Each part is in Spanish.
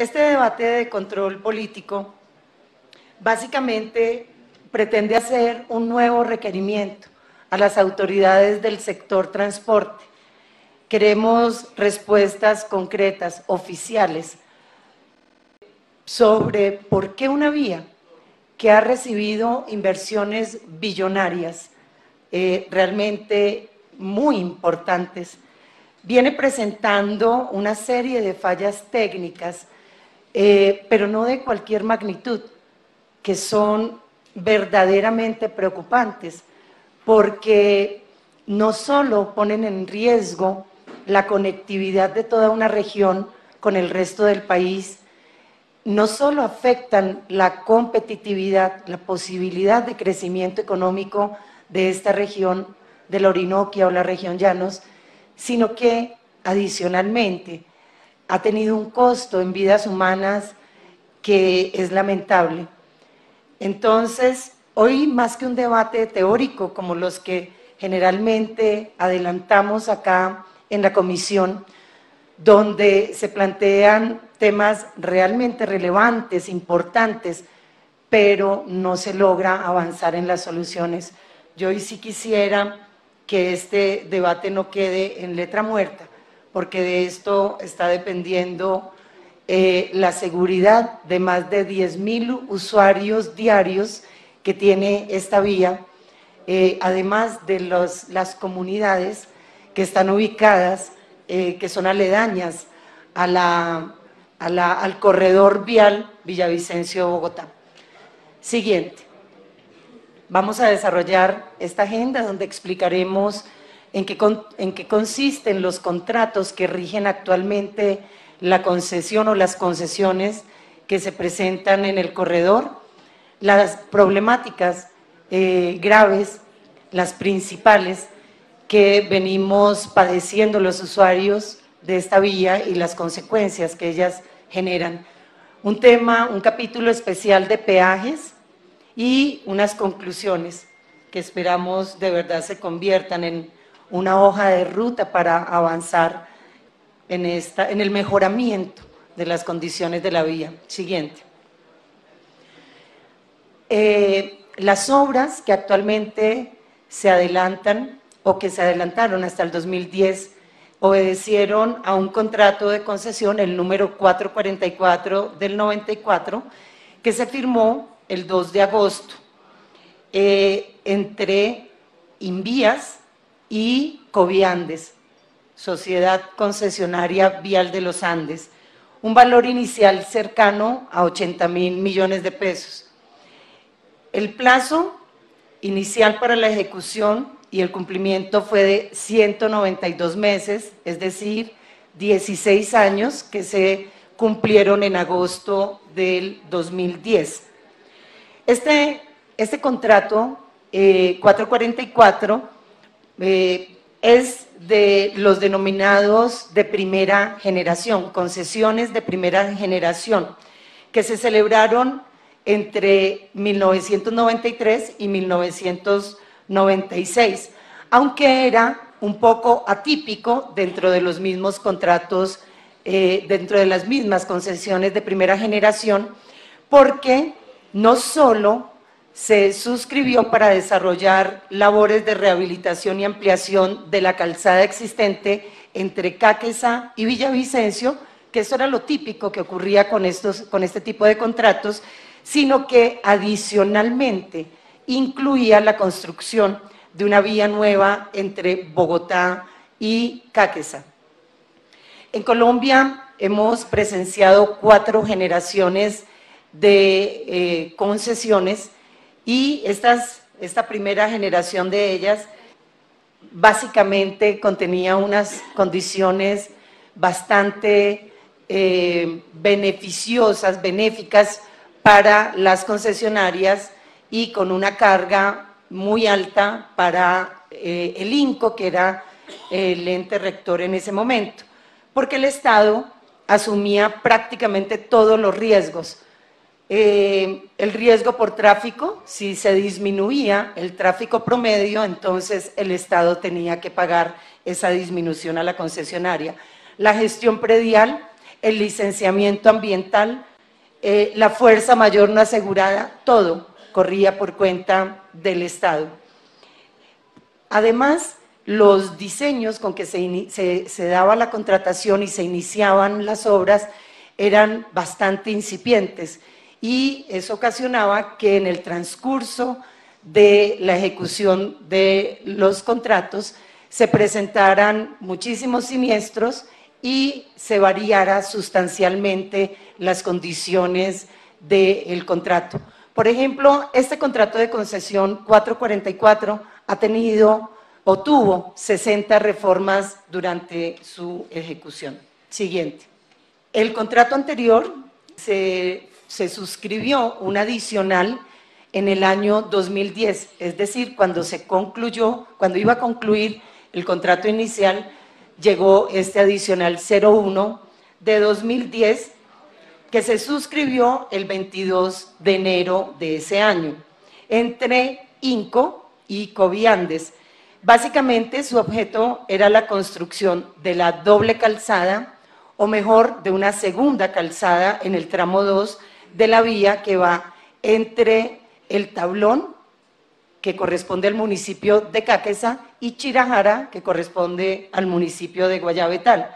Este debate de control político básicamente pretende hacer un nuevo requerimiento a las autoridades del sector transporte. Queremos respuestas concretas, oficiales, sobre por qué una vía que ha recibido inversiones billonarias, realmente muy importantes, viene presentando una serie de fallas técnicas, pero no de cualquier magnitud, que son verdaderamente preocupantes, porque no solo ponen en riesgo la conectividad de toda una región con el resto del país, no solo afectan la competitividad, la posibilidad de crecimiento económico de esta región, de la Orinoquia o la región Llanos, sino que adicionalmente ha tenido un costo en vidas humanas que es lamentable. Entonces, hoy más que un debate teórico como los que generalmente adelantamos acá en la comisión, donde se plantean temas realmente relevantes, importantes, pero no se logra avanzar en las soluciones. Yo hoy sí quisiera que este debate no quede en letra muerta, porque de esto está dependiendo la seguridad de más de 10.000 usuarios diarios que tiene esta vía, además de las comunidades que están ubicadas, que son aledañas al corredor vial Villavicencio-Bogotá. Siguiente. Vamos a desarrollar esta agenda donde explicaremos en qué consisten los contratos que rigen actualmente la concesión o las concesiones que se presentan en el corredor, las problemáticas graves, las principales que venimos padeciendo los usuarios de esta vía y las consecuencias que ellas generan. Un capítulo especial de peajes y unas conclusiones que esperamos de verdad se conviertan en una hoja de ruta para avanzar en el mejoramiento de las condiciones de la vía. Siguiente. Las obras que actualmente se adelantan o que se adelantaron hasta el 2010 obedecieron a un contrato de concesión, el número 444 del 94, que se firmó el 2 de agosto entre Invías y Coviandes, Sociedad Concesionaria Vial de los Andes, un valor inicial cercano a 80.000 millones de pesos. El plazo inicial para la ejecución y el cumplimiento fue de 192 meses, es decir, 16 años que se cumplieron en agosto del 2010. Este contrato 444 es de los denominados de primera generación, concesiones de primera generación, que se celebraron entre 1993 y 1996, aunque era un poco atípico dentro de los mismos contratos, dentro de las mismas concesiones de primera generación, porque no solo se suscribió para desarrollar labores de rehabilitación y ampliación de la calzada existente entre Cáqueza y Villavicencio, que eso era lo típico que ocurría con este tipo de contratos, sino que adicionalmente incluía la construcción de una vía nueva entre Bogotá y Cáqueza. En Colombia hemos presenciado 4 generaciones de concesiones y esta primera generación de ellas básicamente contenía unas condiciones bastante benéficas para las concesionarias y con una carga muy alta para el INCO, que era el ente rector en ese momento, porque el Estado asumía prácticamente todos los riesgos. El riesgo por tráfico, si se disminuía el tráfico promedio, entonces el Estado tenía que pagar esa disminución a la concesionaria. La gestión predial, el licenciamiento ambiental, la fuerza mayor no asegurada, todo corría por cuenta del Estado. Además, los diseños con que se daba la contratación y se iniciaban las obras eran bastante incipientes y eso ocasionaba que en el transcurso de la ejecución de los contratos se presentaran muchísimos siniestros y se variara sustancialmente las condiciones del contrato. Por ejemplo, este contrato de concesión 444 ha tenido o tuvo 60 reformas durante su ejecución. Siguiente. El contrato anterior se suscribió un adicional en el año 2010, es decir, cuando iba a concluir el contrato inicial, llegó este adicional 01 de 2010 que se suscribió el 22 de enero de ese año entre INCO y Coviandes. Básicamente su objeto era la construcción de la doble calzada, o mejor, de una segunda calzada en el tramo 2 de la vía que va entre el Tablón, que corresponde al municipio de Caqueza, y Chirajara, que corresponde al municipio de Guayabetal.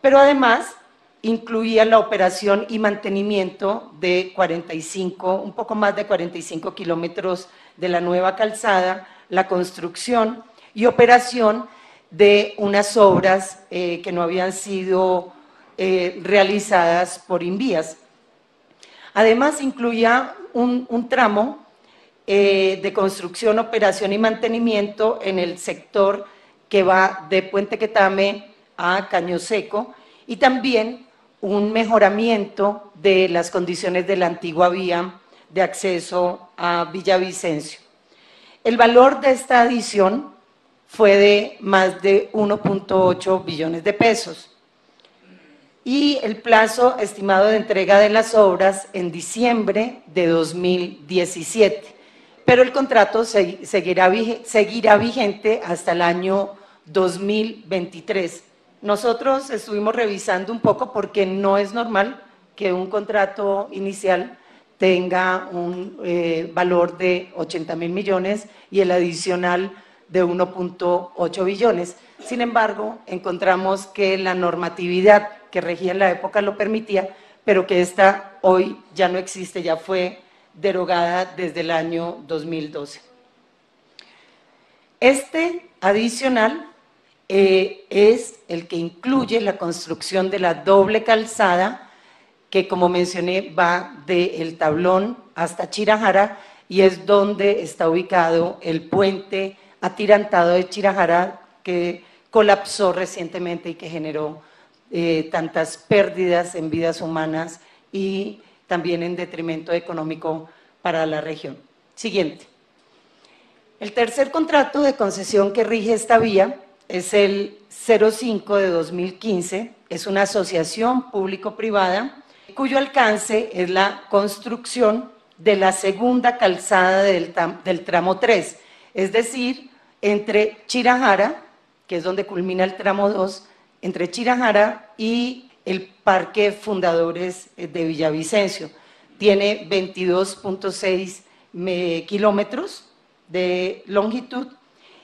Pero además incluía la operación y mantenimiento de 45, un poco más de 45 kilómetros de la nueva calzada, la construcción y operación de unas obras que no habían sido realizadas por Invías. Además incluía un tramo de construcción, operación y mantenimiento en el sector que va de Puente Quetame a Caño Seco y también un mejoramiento de las condiciones de la antigua vía de acceso a Villavicencio. El valor de esta adición fue de más de 1.8 billones de pesos y el plazo estimado de entrega de las obras en diciembre de 2017. Pero el contrato seguirá vigente hasta el año 2023. Nosotros estuvimos revisando un poco porque no es normal que un contrato inicial tenga un valor de 80.000 millones y el adicional de 1.8 billones. Sin embargo, encontramos que la normatividad que regía en la época lo permitía, pero que esta hoy ya no existe, ya fue derogada desde el año 2012. Este adicional es el que incluye la construcción de la doble calzada que, como mencioné, va del Tablón hasta Chirajara y es donde está ubicado el puente atirantado de Chirajara que colapsó recientemente y que generó tantas pérdidas en vidas humanas y también en detrimento económico para la región. Siguiente. El tercer contrato de concesión que rige esta vía es el 05 de 2015, es una asociación público-privada cuyo alcance es la construcción de la segunda calzada del tramo 3, es decir, entre Chirajara, que es donde culmina el tramo 2, entre Chirajara y el Parque Fundadores de Villavicencio. Tiene 22.6 kilómetros de longitud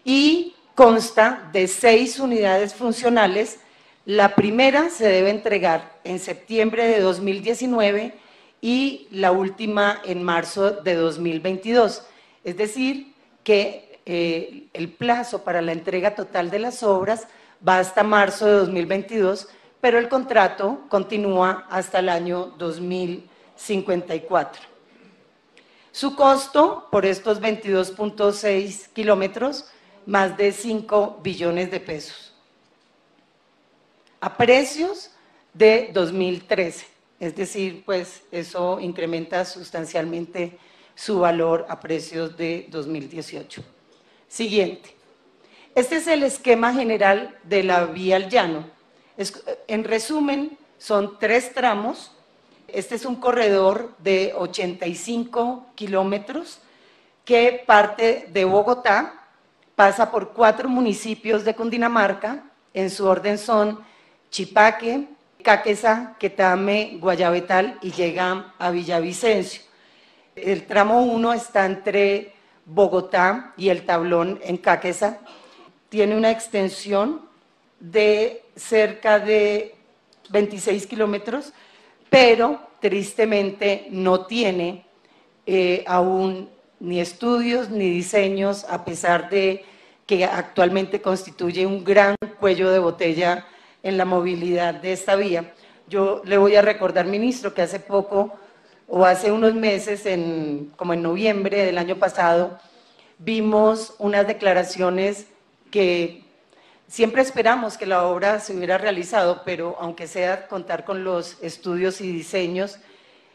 y consta de 6 unidades funcionales. La primera se debe entregar en septiembre de 2019 y la última en marzo de 2022. Es decir, que el plazo para la entrega total de las obras va hasta marzo de 2022, pero el contrato continúa hasta el año 2054. Su costo por estos 22.6 kilómetros, más de 5 billones de pesos. A precios de 2013, es decir, pues eso incrementa sustancialmente su valor a precios de 2018. Siguiente. Este es el esquema general de la vía al llano. En resumen, son 3 tramos. Este es un corredor de 85 kilómetros que parte de Bogotá, pasa por 4 municipios de Cundinamarca, en su orden son Chipaque, Caqueza, Quetame, Guayabetal y llega a Villavicencio. El tramo 1 está entre Bogotá y el Tablón en Caqueza. Tiene una extensión de cerca de 26 kilómetros, pero tristemente no tiene aún ni estudios ni diseños, a pesar de que actualmente constituye un gran cuello de botella en la movilidad de esta vía. Yo le voy a recordar, ministro, que hace poco, o hace unos meses, como en noviembre del año pasado, vimos unas declaraciones que siempre esperamos que la obra se hubiera realizado, pero aunque sea contar con los estudios y diseños,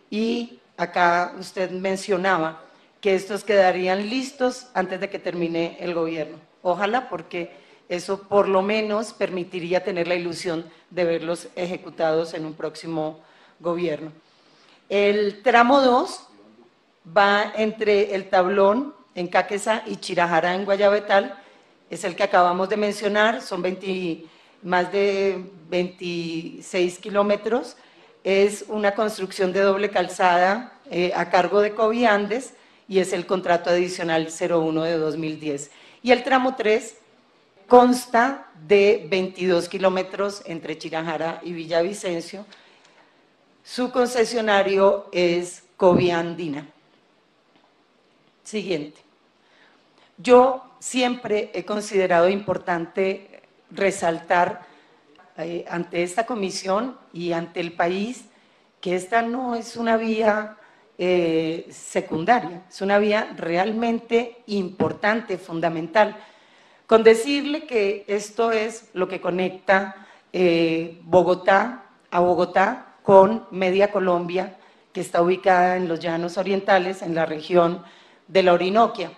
y acá usted mencionaba que estos quedarían listos antes de que termine el gobierno. Ojalá, porque eso por lo menos permitiría tener la ilusión de verlos ejecutados en un próximo gobierno. El tramo 2 va entre el Tablón en Caqueza y Chirajara en Guayabetal, es el que acabamos de mencionar, son más de 26 kilómetros, es una construcción de doble calzada a cargo de Coviandes y es el contrato adicional 01 de 2010. Y el tramo 3 consta de 22 kilómetros entre Chirajara y Villavicencio. Su concesionario es Coviandina. Siguiente. Yo siempre he considerado importante resaltar ante esta comisión y ante el país que esta no es una vía secundaria, es una vía realmente importante, fundamental. Con decirle que esto es lo que conecta Bogotá con Media Colombia, que está ubicada en los Llanos Orientales, en la región de la Orinoquia.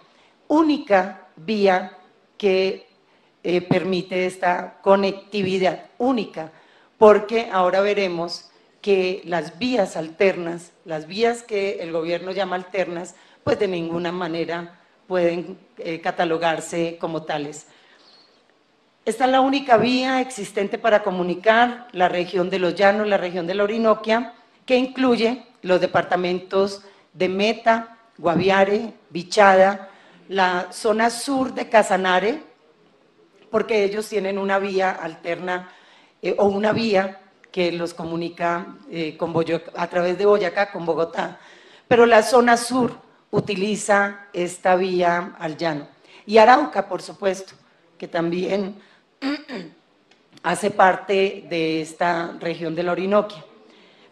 Única vía que permite esta conectividad, única, porque ahora veremos que las vías alternas, las vías que el gobierno llama alternas, pues de ninguna manera pueden catalogarse como tales. Esta es la única vía existente para comunicar la región de los Llanos, la región de la Orinoquia, que incluye los departamentos de Meta, Guaviare, Bichada, la zona sur de Casanare, porque ellos tienen una vía alterna o una vía que los comunica a través de Boyacá con Bogotá, pero la zona sur utiliza esta vía al llano. Y Arauca, por supuesto, que también hace parte de esta región de la Orinoquia.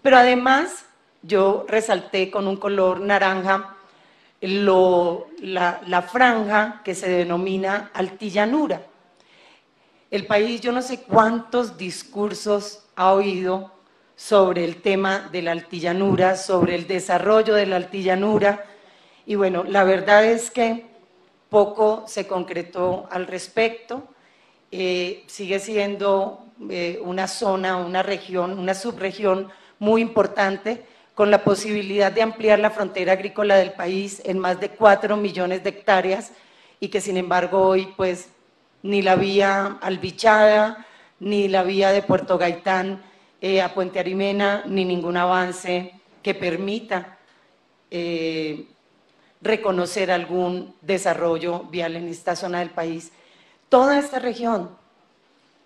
Pero además, yo resalté con un color naranja la franja que se denomina altillanura. El país, yo no sé cuántos discursos ha oído sobre el tema de la altillanura, sobre el desarrollo de la altillanura, y bueno, la verdad es que poco se concretó al respecto. Sigue siendo una zona, una región, una subregión muy importante, con la posibilidad de ampliar la frontera agrícola del país en más de 4 millones de hectáreas, y que sin embargo hoy pues ni la vía Albichada, ni la vía de Puerto Gaitán a Puente Arimena, ni ningún avance que permita reconocer algún desarrollo vial en esta zona del país. Toda esta región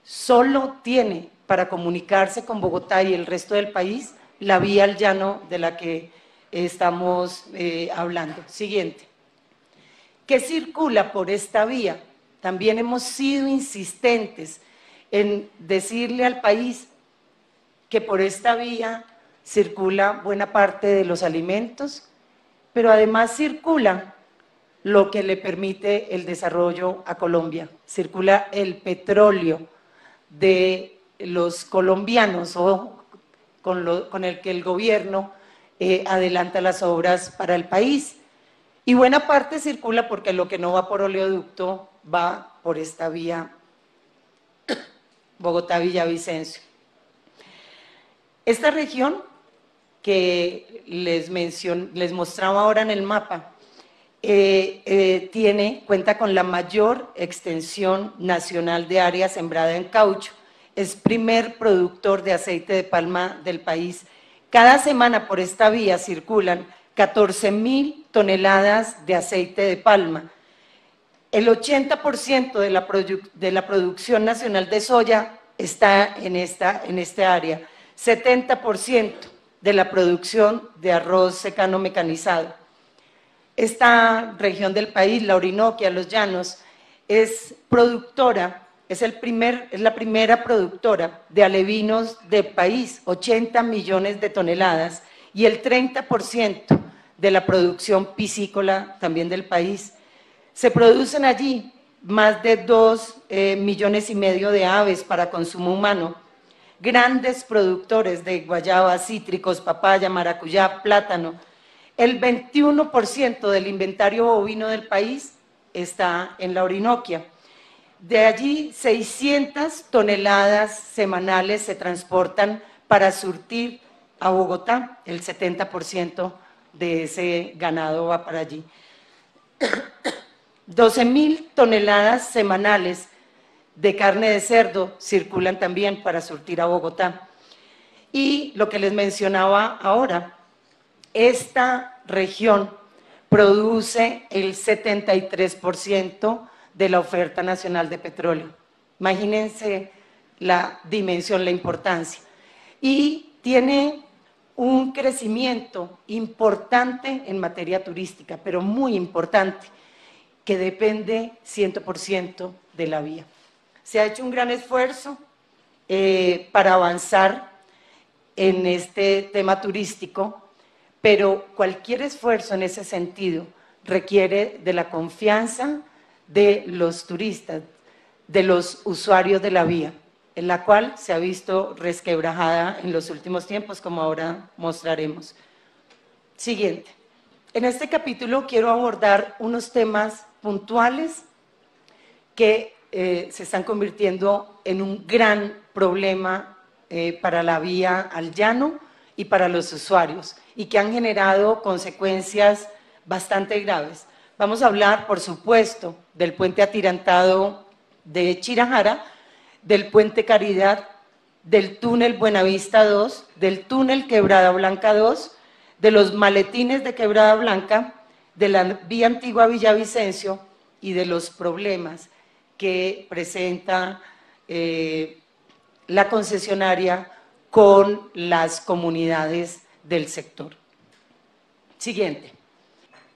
solo tiene para comunicarse con Bogotá y el resto del país la vía al llano de la que estamos hablando. Siguiente. ¿Qué circula por esta vía? También hemos sido insistentes en decirle al país que por esta vía circula buena parte de los alimentos, pero además circula lo que le permite el desarrollo a Colombia. Circula el petróleo de los colombianos o con el que el gobierno adelanta las obras para el país. Y buena parte circula porque lo que no va por oleoducto va por esta vía Bogotá-Villavicencio. Esta región que les mostraba ahora en el mapa, cuenta con la mayor extensión nacional de área sembrada en caucho. es primer productor de aceite de palma del país. Cada semana por esta vía circulan 14.000 toneladas de aceite de palma. El 80% de la producción nacional de soya está en este área, 70% de la producción de arroz secano mecanizado. Esta región del país, la Orinoquia, los Llanos, es productora, es la primera productora de alevinos del país, 80 millones de toneladas, y el 30% de la producción piscícola también del país. Se producen allí más de 2,5 millones de aves para consumo humano, grandes productores de guayaba, cítricos, papaya, maracuyá, plátano. El 21% del inventario bovino del país está en la Orinoquia. De allí, 600 toneladas semanales se transportan para surtir a Bogotá. El 70% de ese ganado va para allí. 12.000 toneladas semanales de carne de cerdo circulan también para surtir a Bogotá. Y lo que les mencionaba ahora, esta región produce el 73% de la oferta nacional de petróleo. Imagínense la dimensión, la importancia. Y tiene un crecimiento importante en materia turística, pero muy importante, que depende 100% de la vía. Se ha hecho un gran esfuerzo para avanzar en este tema turístico, pero cualquier esfuerzo en ese sentido requiere de la confianza de los turistas, de los usuarios de la vía, en la cual se ha visto resquebrajada en los últimos tiempos, como ahora mostraremos. Siguiente. En este capítulo quiero abordar unos temas puntuales que se están convirtiendo en un gran problema para la vía al llano y para los usuarios, y que han generado consecuencias bastante graves. Vamos a hablar, por supuesto, del puente atirantado de Chirajara, del puente Caridad, del túnel Buenavista 2, del túnel Quebrada Blanca 2, de los maletines de Quebrada Blanca, de la vía antigua Villavicencio y de los problemas que presenta la concesionaria con las comunidades del sector. Siguiente.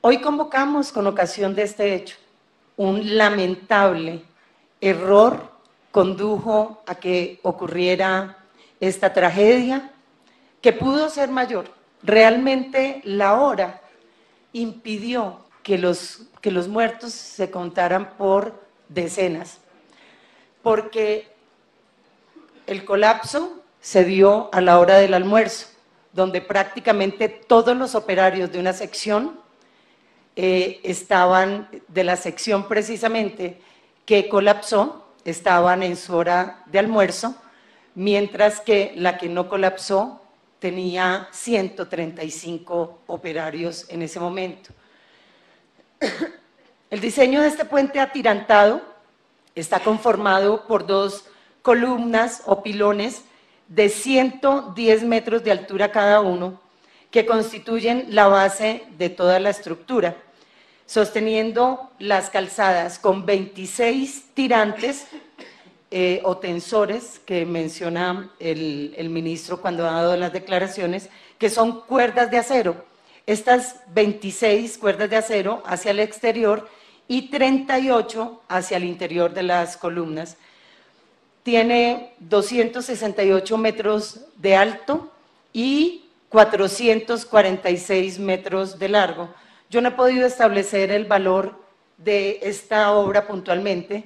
Hoy convocamos con ocasión de este hecho. Un lamentable error condujo a que ocurriera esta tragedia, que pudo ser mayor. Realmente la hora impidió que los muertos se contaran por decenas, porque el colapso se dio a la hora del almuerzo, donde prácticamente todos los operarios de una sección estaban, de la sección precisamente que colapsó, estaban en su hora de almuerzo, mientras que la que no colapsó tenía 135 operarios en ese momento. El diseño de este puente atirantado está conformado por dos columnas o pilones de 110 metros de altura cada uno, que constituyen la base de toda la estructura, sosteniendo las calzadas con 26 tirantes o tensores que menciona el ministro cuando ha dado las declaraciones, que son cuerdas de acero. Estas 26 cuerdas de acero hacia el exterior y 38 hacia el interior de las columnas. Tiene 268 metros de alto y 446 metros de largo. Yo no he podido establecer el valor de esta obra puntualmente.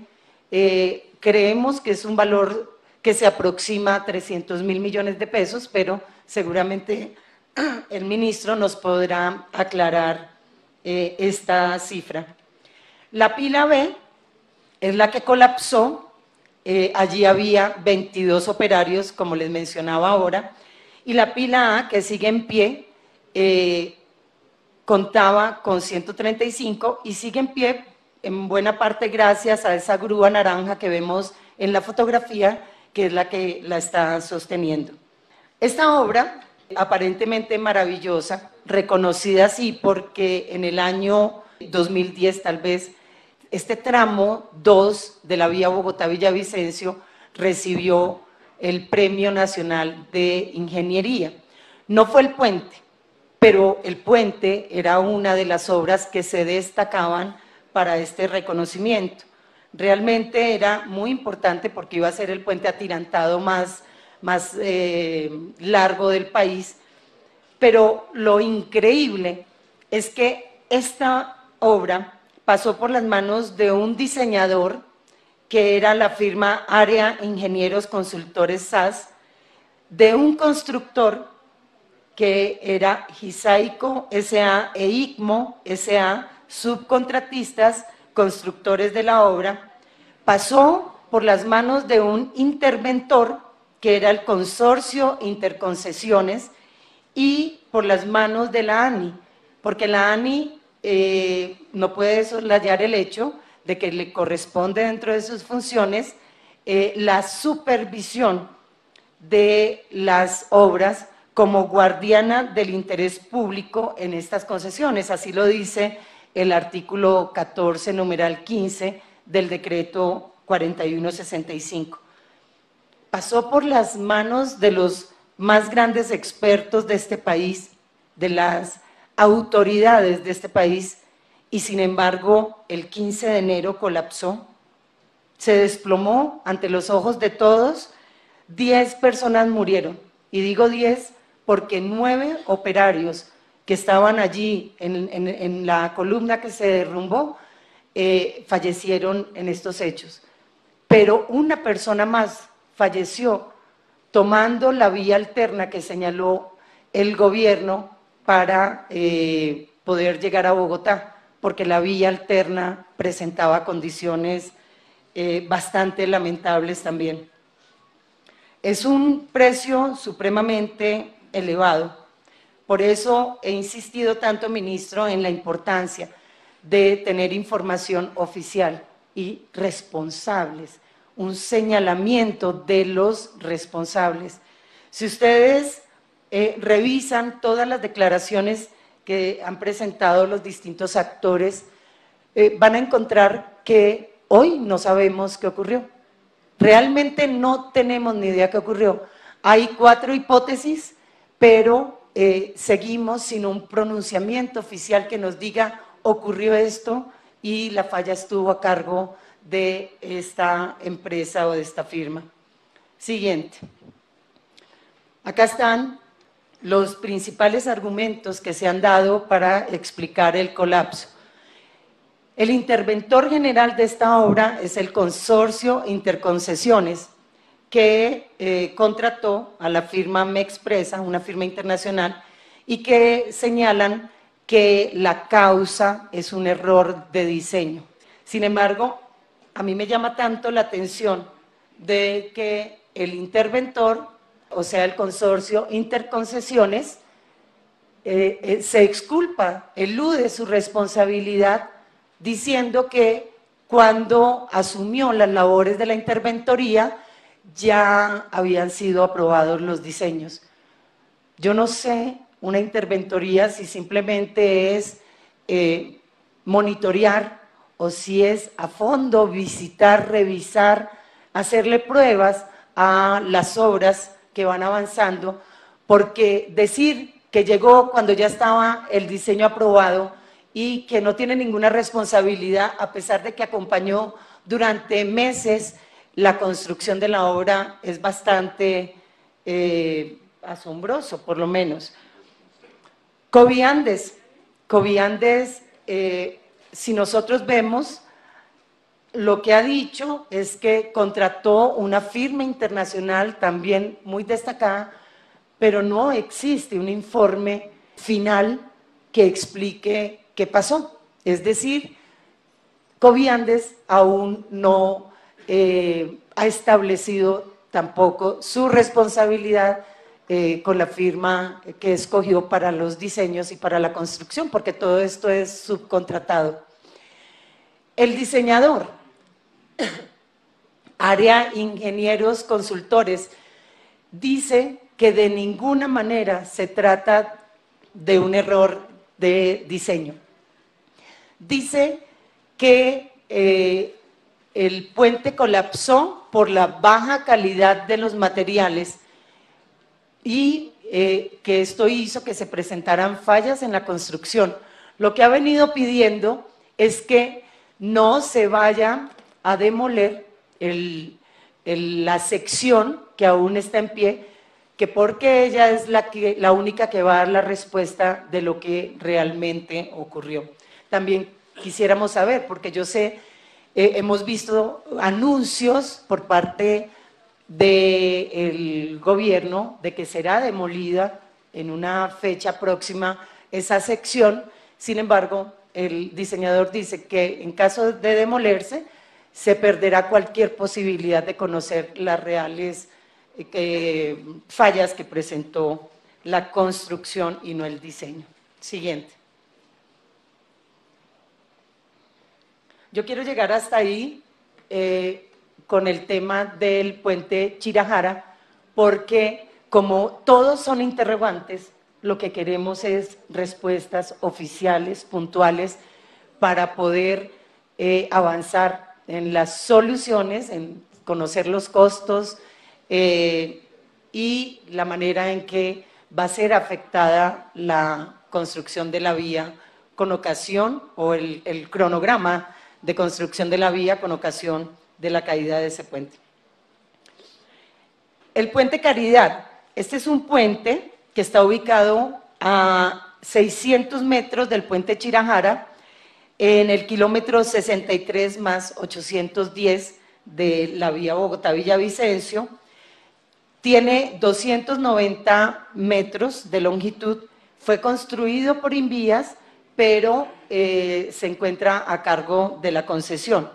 Creemos que es un valor que se aproxima a 300.000 millones de pesos, pero seguramente el ministro nos podrá aclarar esta cifra. La pila B es la que colapsó. Allí había 22 operarios, como les mencionaba ahora, y la pila A, que sigue en pie, contaba con 135 y sigue en pie en buena parte gracias a esa grúa naranja que vemos en la fotografía, que es la que la está sosteniendo. Esta obra, aparentemente maravillosa, reconocida así porque en el año 2010 tal vez, este tramo 2 de la vía Bogotá-Villavicencio recibió el Premio Nacional de Ingeniería. No fue el puente, pero el puente era una de las obras que se destacaban para este reconocimiento. Realmente era muy importante porque iba a ser el puente atirantado más largo del país, pero lo increíble es que esta obra pasó por las manos de un diseñador que era la firma Área Ingenieros Consultores SAS, de un constructor que era Gisaico S.A. e ICMO S.A., subcontratistas, constructores de la obra, pasó por las manos de un interventor que era el Consorcio Interconcesiones y por las manos de la ANI, porque la ANI no puede soslayar el hecho de que le corresponde dentro de sus funciones la supervisión de las obras como guardiana del interés público en estas concesiones. Así lo dice el artículo 14, numeral 15 del decreto 4165. Pasó por las manos de los más grandes expertos de este país, de las autoridades de este país, y sin embargo el 15 de enero colapsó, se desplomó ante los ojos de todos, 10 personas murieron, y digo 10 porque 9 operarios que estaban allí en la columna que se derrumbó, fallecieron en estos hechos. Pero una persona más falleció tomando la vía alterna que señaló el gobierno para poder llegar a Bogotá, porque la vía alterna presentaba condiciones bastante lamentables también. Es un precio supremamente elevado. Por eso he insistido tanto, ministro, en la importancia de tener información oficial y responsables, un señalamiento de los responsables. Si ustedes revisan todas las declaraciones que han presentado los distintos actores, van a encontrar que hoy no sabemos qué ocurrió. Realmente no tenemos ni idea qué ocurrió. Hay 4 hipótesis, pero seguimos sin un pronunciamiento oficial que nos diga ocurrió esto y la falla estuvo a cargo de esta empresa o de esta firma. Siguiente. Acá están los principales argumentos que se han dado para explicar el colapso. El interventor general de esta obra es el Consorcio Interconcesiones, que contrató a la firma Mexpresa, una firma internacional, y que señalan que la causa es un error de diseño. Sin embargo, a mí me llama tanto la atención de que el interventor, o sea, el Consorcio Interconcesiones, se exculpa, elude su responsabilidad, diciendo que cuando asumió las labores de la interventoría ya habían sido aprobados los diseños. Yo no sé, una interventoría si simplemente es monitorear o si es a fondo visitar, revisar, hacerle pruebas a las obras que van avanzando, porque decir que llegó cuando ya estaba el diseño aprobado y que no tiene ninguna responsabilidad, a pesar de que acompañó durante meses la construcción de la obra, es bastante asombroso, por lo menos. Coviandes, si nosotros vemos, lo que ha dicho es que contrató una firma internacional también muy destacada, pero no existe un informe final que explique qué pasó. Es decir, Coviandes aún no ha establecido tampoco su responsabilidad con la firma que escogió para los diseños y para la construcción, porque todo esto es subcontratado. El diseñador área ingenieros consultores, dice que de ninguna manera se trata de un error de diseño. Dice que el puente colapsó por la baja calidad de los materiales y que esto hizo que se presentaran fallas en la construcción. Lo que ha venido pidiendo es que no se vaya a demoler la sección que aún está en pie, que porque ella es la única que va a dar la respuesta de lo que realmente ocurrió. También quisiéramos saber, porque yo sé, hemos visto anuncios por parte del gobierno de que será demolida en una fecha próxima esa sección. Sin embargo, el diseñador dice que en caso de demolerse, se perderá cualquier posibilidad de conocer las reales fallas que presentó la construcción y no el diseño. Siguiente. Yo quiero llegar hasta ahí con el tema del puente Chirajara, porque como todos son interrogantes, lo que queremos es respuestas oficiales, puntuales, para poder avanzar en las soluciones, en conocer los costos y la manera en que va a ser afectada la construcción de la vía con ocasión, o el cronograma de construcción de la vía con ocasión de la caída de ese puente. El puente Caridad. Este es un puente que está ubicado a 600 metros del puente Chirajara, en el kilómetro 63 más 810 de la vía Bogotá-Villavicencio. Tiene 290 metros de longitud, fue construido por Invías, pero se encuentra a cargo de la concesión.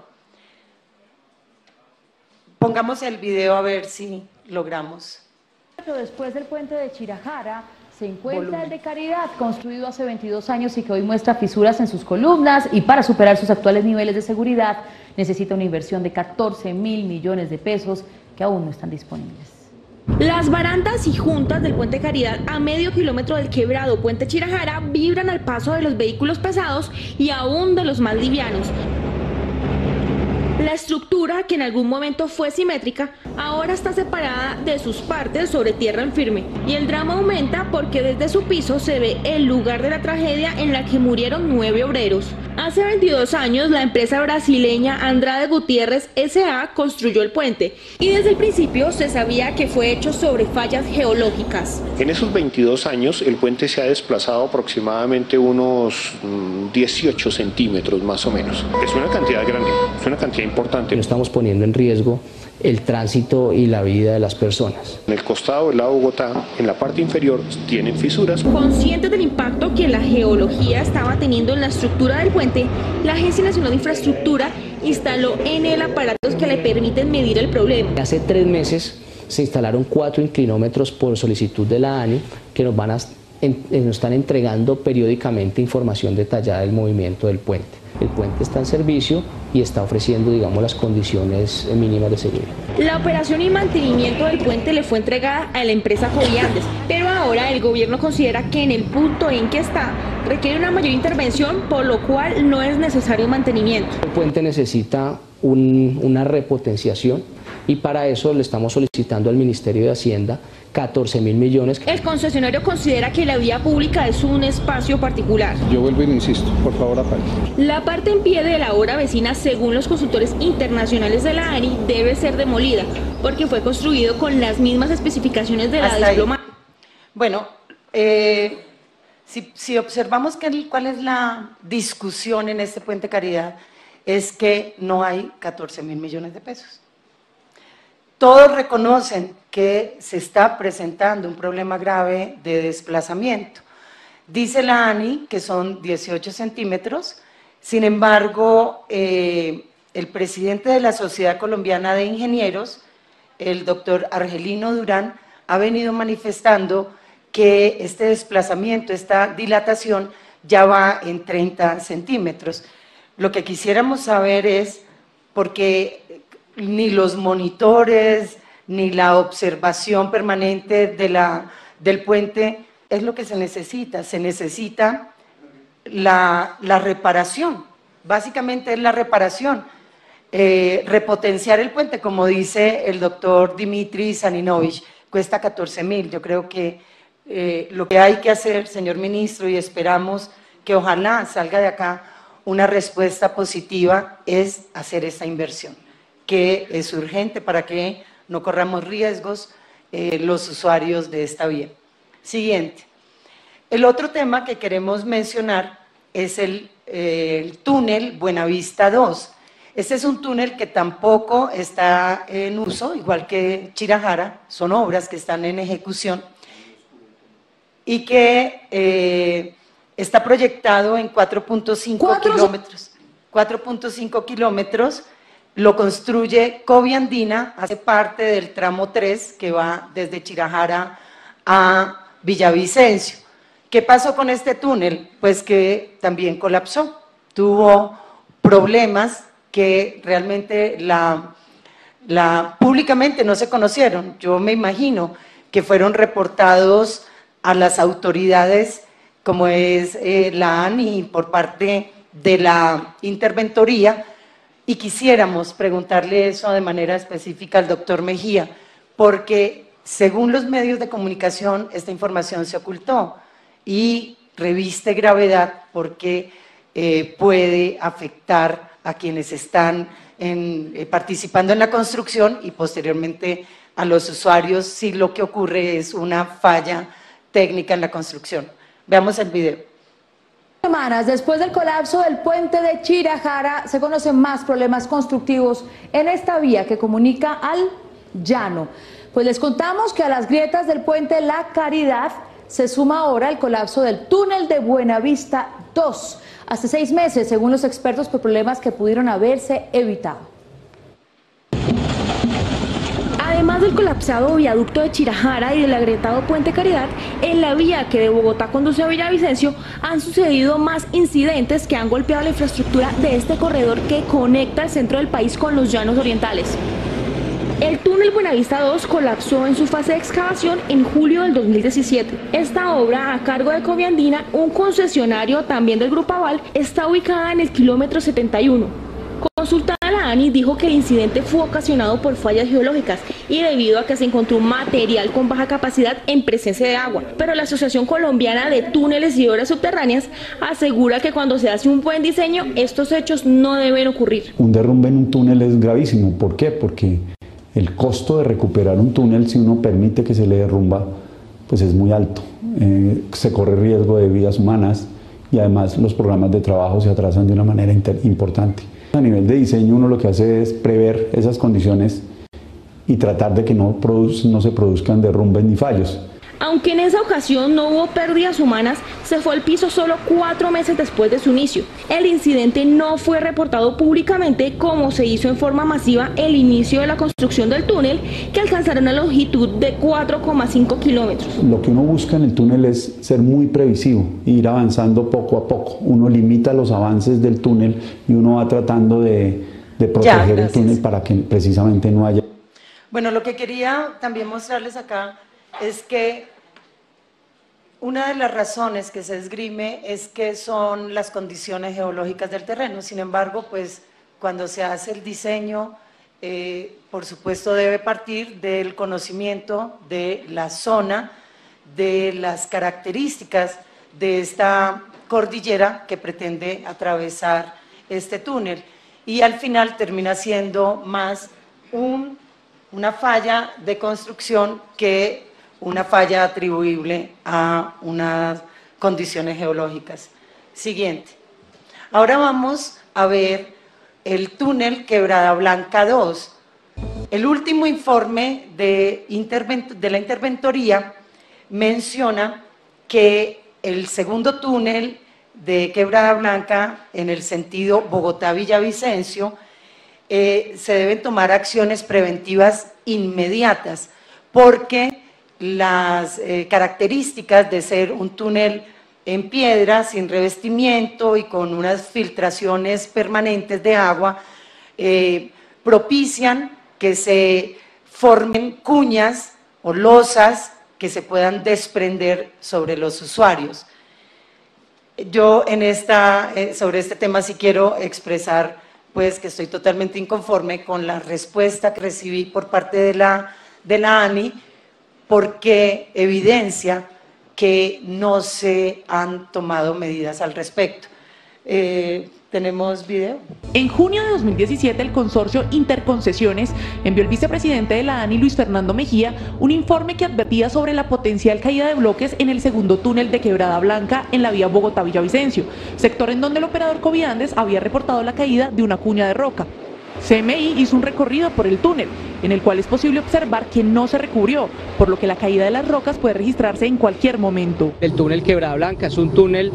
Pongamos el video a ver si logramos. Después del puente de Chirajara se encuentra el de Caridad, construido hace 22 años y que hoy muestra fisuras en sus columnas, y para superar sus actuales niveles de seguridad necesita una inversión de 14.000 millones de pesos que aún no están disponibles. Las barandas y juntas del puente Caridad, a medio kilómetro del quebrado puente Chirajara, vibran al paso de los vehículos pesados y aún de los más livianos. La estructura, que en algún momento fue simétrica, ahora está separada de sus partes sobre tierra en firme, y el drama aumenta porque desde su piso se ve el lugar de la tragedia en la que murieron 9 obreros. Hace 22 años la empresa brasileña Andrade Gutiérrez S.A. construyó el puente, y desde el principio se sabía que fue hecho sobre fallas geológicas. En esos 22 años el puente se ha desplazado aproximadamente unos 18 centímetros más o menos. Es una cantidad grande, es una cantidad importante. No estamos poniendo en riesgo el tránsito y la vida de las personas. En el costado del lado de Bogotá, en la parte inferior, tienen fisuras. Conscientes del impacto que la geología estaba teniendo en la estructura del puente, la Agencia Nacional de Infraestructura instaló en él aparatos que le permiten medir el problema. Hace 3 meses se instalaron 4 inclinómetros por solicitud de la ANI que nos están entregando periódicamente información detallada del movimiento del puente. El puente está en servicio y está ofreciendo, digamos, las condiciones mínimas de seguridad. La operación y mantenimiento del puente le fue entregada a la empresa Joviandes, pero ahora el gobierno considera que en el punto en que está requiere una mayor intervención, por lo cual no es necesario mantenimiento. El puente necesita una repotenciación, y para eso le estamos solicitando al Ministerio de Hacienda 14.000 millones. El concesionario considera que la vía pública es un espacio particular. Yo vuelvo y le insisto, por favor apague. La parte en pie de la obra vecina, según los consultores internacionales de la ANI, debe ser demolida, porque fue construido con las mismas especificaciones de la desplomada. Bueno, si observamos cuál es la discusión en este puente Caridad, es que no hay 14.000 millones de pesos. Todos reconocen que se está presentando un problema grave de desplazamiento. Dice la ANI que son 18 centímetros, sin embargo, el presidente de la Sociedad Colombiana de Ingenieros, el doctor Argelino Durán, ha venido manifestando que este desplazamiento, esta dilatación, ya va en 30 centímetros. Lo que quisiéramos saber es, porque ni los monitores, ni la observación permanente del puente es lo que se necesita la reparación, básicamente es la reparación, repotenciar el puente, como dice el doctor Dimitri Saninovich, cuesta 14.000, yo creo que lo que hay que hacer, señor ministro, y esperamos que ojalá salga de acá una respuesta positiva, es hacer esta inversión, que es urgente para que no corramos riesgos los usuarios de esta vía. Siguiente. El otro tema que queremos mencionar es el túnel Buenavista 2. Este es un túnel que tampoco está en uso, igual que Chirajara, son obras que están en ejecución y que está proyectado en 4.5 kilómetros. 4.5 kilómetros, lo construye Coviandina, hace parte del tramo 3 que va desde Chirajara a Villavicencio. ¿Qué pasó con este túnel? Pues que también colapsó, tuvo problemas que realmente públicamente no se conocieron. Yo me imagino que fueron reportados a las autoridades como es la ANI por parte de la interventoría, y quisiéramos preguntarle eso de manera específica al doctor Mejía, porque según los medios de comunicación esta información se ocultó y reviste gravedad porque puede afectar a quienes están participando en la construcción y posteriormente a los usuarios si lo que ocurre es una falla técnica en la construcción. Veamos el video. Semanas después del colapso del puente de Chirajara, se conocen más problemas constructivos en esta vía que comunica al llano. Pues les contamos que a las grietas del puente La Caridad se suma ahora el colapso del túnel de Buenavista 2. Hasta 6 meses, según los expertos, por problemas que pudieron haberse evitado. Además del colapsado viaducto de Chirajara y del agrietado puente Caridad, en la vía que de Bogotá conduce a Villavicencio han sucedido más incidentes que han golpeado la infraestructura de este corredor que conecta el centro del país con los llanos orientales. El túnel Buenavista 2 colapsó en su fase de excavación en julio del 2017. Esta obra, a cargo de Coviandina, un concesionario también del Grupo Aval, está ubicada en el kilómetro 71. Consultada la ANI dijo que el incidente fue ocasionado por fallas geológicas y debido a que se encontró material con baja capacidad en presencia de agua. Pero la Asociación Colombiana de Túneles y Obras Subterráneas asegura que cuando se hace un buen diseño, estos hechos no deben ocurrir. Un derrumbe en un túnel es gravísimo. ¿Por qué? Porque el costo de recuperar un túnel, si uno permite que se le derrumba, pues es muy alto. Se corre riesgo de vidas humanas y además los programas de trabajo se atrasan de una manera importante. A nivel de diseño uno lo que hace es prever esas condiciones y tratar de que no se produzcan derrumbes ni fallos. Aunque en esa ocasión no hubo pérdidas humanas, se fue al piso solo 4 meses después de su inicio. El incidente no fue reportado públicamente como se hizo en forma masiva el inicio de la construcción del túnel, que alcanzará una longitud de 4,5 kilómetros. Lo que uno busca en el túnel es ser muy previsivo, ir avanzando poco a poco. Uno limita los avances del túnel y uno va tratando de proteger el túnel para que precisamente no haya... Bueno, lo que quería también mostrarles acá es que una de las razones que se esgrime es que son las condiciones geológicas del terreno. Sin embargo, pues cuando se hace el diseño, por supuesto debe partir del conocimiento de la zona, de las características de esta cordillera que pretende atravesar este túnel. Y al final termina siendo más una falla de construcción que una falla atribuible a unas condiciones geológicas. Siguiente. Ahora vamos a ver el túnel Quebrada Blanca 2. El último informe de la interventoría menciona que el segundo túnel de Quebrada Blanca en el sentido Bogotá-Villavicencio se deben tomar acciones preventivas inmediatas porque las características de ser un túnel en piedra, sin revestimiento y con unas filtraciones permanentes de agua, propician que se formen cuñas o losas que se puedan desprender sobre los usuarios. Yo sobre este tema sí quiero expresar pues que estoy totalmente inconforme con la respuesta que recibí por parte de la ANI, porque evidencia que no se han tomado medidas al respecto. ¿Tenemos video? En junio de 2017, el consorcio Interconcesiones envió al vicepresidente de la ANI, Luis Fernando Mejía, un informe que advertía sobre la potencial caída de bloques en el segundo túnel de Quebrada Blanca en la vía Bogotá-Villavicencio, sector en donde el operador Coviandes había reportado la caída de una cuña de roca. CMI hizo un recorrido por el túnel, en el cual es posible observar que no se recubrió, por lo que la caída de las rocas puede registrarse en cualquier momento. El túnel Quebrada Blanca es un túnel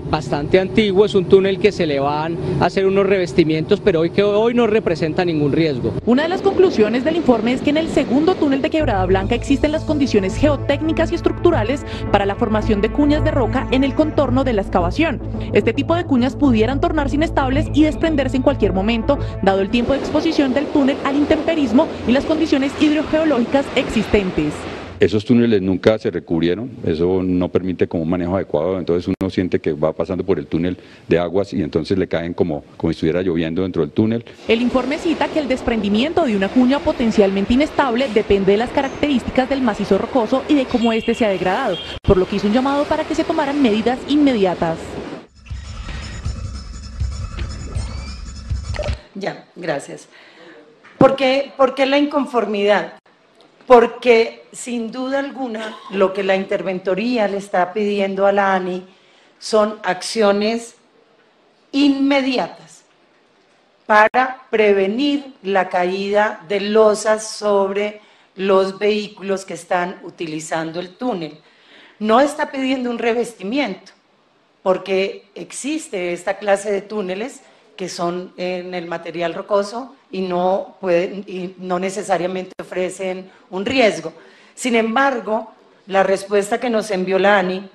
bastante antiguo, es un túnel que se le van a hacer unos revestimientos, pero hoy no representa ningún riesgo. Una de las conclusiones del informe es que en el segundo túnel de Quebrada Blanca existen las condiciones geotécnicas y estructurales para la formación de cuñas de roca en el contorno de la excavación. Este tipo de cuñas pudieran tornarse inestables y desprenderse en cualquier momento, dado el tiempo de exposición del túnel al intemperismo y las condiciones hidrogeológicas existentes. Esos túneles nunca se recubrieron, eso no permite como un manejo adecuado, entonces uno siente que va pasando por el túnel de aguas y entonces le caen como si estuviera lloviendo dentro del túnel. El informe cita que el desprendimiento de una cuña potencialmente inestable depende de las características del macizo rocoso y de cómo éste se ha degradado, por lo que hizo un llamado para que se tomaran medidas inmediatas. Ya, gracias. ¿Por qué la inconformidad? Porque sin duda alguna lo que la interventoría le está pidiendo a la ANI son acciones inmediatas para prevenir la caída de losas sobre los vehículos que están utilizando el túnel. No está pidiendo un revestimiento, porque existe esta clase de túneles que son en el material rocoso y no necesariamente ofrecen un riesgo. Sin embargo, la respuesta que nos envió la ANI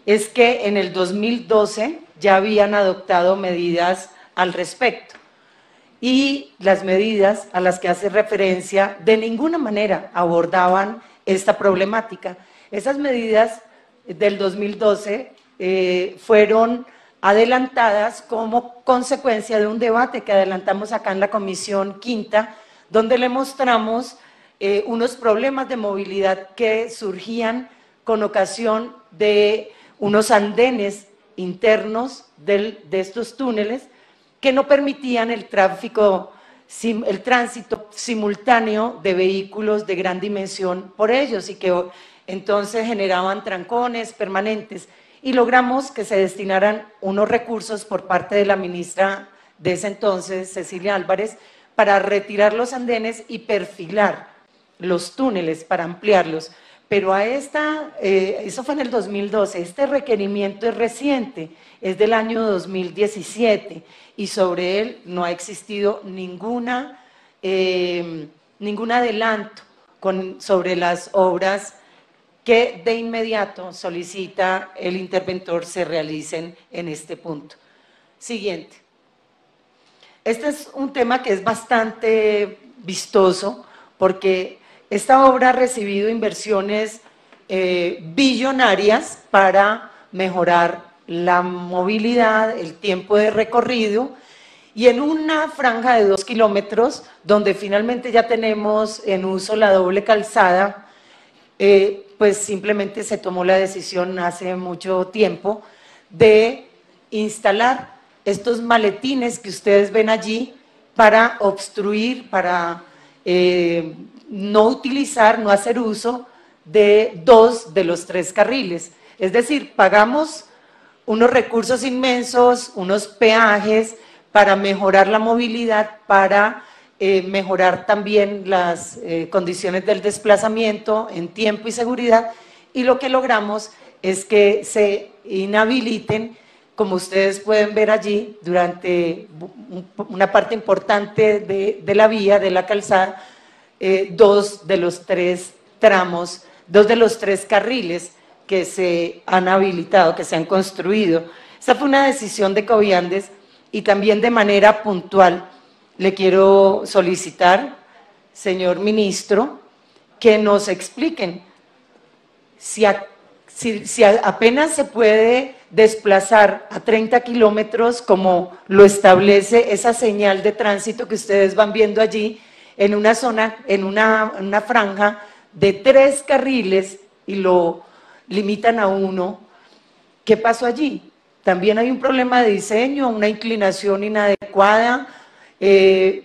es que en el 2012 ya habían adoptado medidas al respecto, y las medidas a las que hace referencia de ninguna manera abordaban esta problemática. Esas medidas del 2012 fueron adelantadas como consecuencia de un debate que adelantamos acá en la Comisión Quinta, donde le mostramos unos problemas de movilidad que surgían con ocasión de unos andenes internos de estos túneles que no permitían el tránsito simultáneo de vehículos de gran dimensión por ellos, y que entonces generaban trancones permanentes. Y logramos que se destinaran unos recursos por parte de la ministra de ese entonces, Cecilia Álvarez, para retirar los andenes y perfilar los túneles para ampliarlos. Pero eso fue en el 2012, este requerimiento es reciente, es del año 2017, y sobre él no ha existido ningún adelanto sobre las obras que de inmediato solicita el interventor se realicen en este punto. Siguiente. Este es un tema que es bastante vistoso, porque esta obra ha recibido inversiones billonarias para mejorar la movilidad, el tiempo de recorrido, y en una franja de 2 kilómetros, donde finalmente ya tenemos en uso la doble calzada, pues simplemente se tomó la decisión hace mucho tiempo de instalar estos maletines que ustedes ven allí para obstruir, para no utilizar, no hacer uso de 2 de los 3 carriles. Es decir, pagamos unos recursos inmensos, unos peajes para mejorar la movilidad, para mejorar también las condiciones del desplazamiento en tiempo y seguridad, y lo que logramos es que se inhabiliten, como ustedes pueden ver allí, durante una parte importante de la vía, de la calzada, 2 de los 3 tramos, 2 de los 3 carriles que se han habilitado, que se han construido. Esta fue una decisión de Coviandes, y también de manera puntual le quiero solicitar, señor ministro, que nos expliquen si apenas se puede desplazar a 30 kilómetros, como lo establece esa señal de tránsito que ustedes van viendo allí, en una zona, en una franja de 3 carriles y lo limitan a 1. ¿Qué pasó allí? También hay un problema de diseño, una inclinación inadecuada,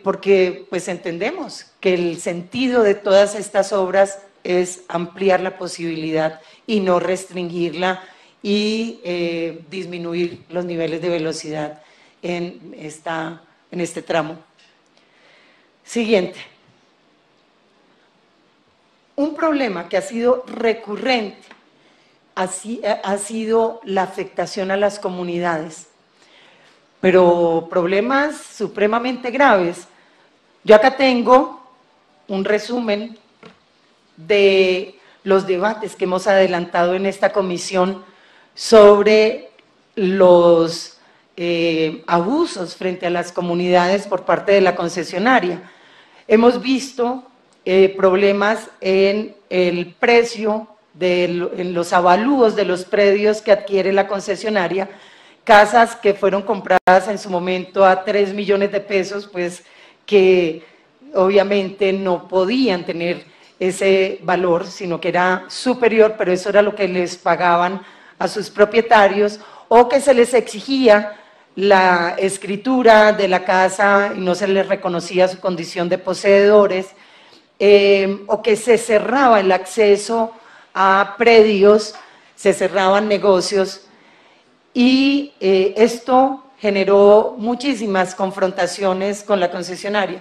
porque pues entendemos que el sentido de todas estas obras es ampliar la posibilidad y no restringirla y disminuir los niveles de velocidad en este tramo. Siguiente. Un problema que ha sido recurrente ha sido la afectación a las comunidades, pero problemas supremamente graves. Yo acá tengo un resumen de los debates que hemos adelantado en esta comisión sobre los abusos frente a las comunidades por parte de la concesionaria. Hemos visto problemas en el precio, en los avalúos de los predios que adquiere la concesionaria, casas que fueron compradas en su momento a 3 millones de pesos, pues que obviamente no podían tener ese valor, sino que era superior, pero eso era lo que les pagaban a sus propietarios, o que se les exigía la escritura de la casa y no se les reconocía su condición de poseedores, o que se cerraba el acceso a predios, se cerraban negocios, y esto generó muchísimas confrontaciones con la concesionaria.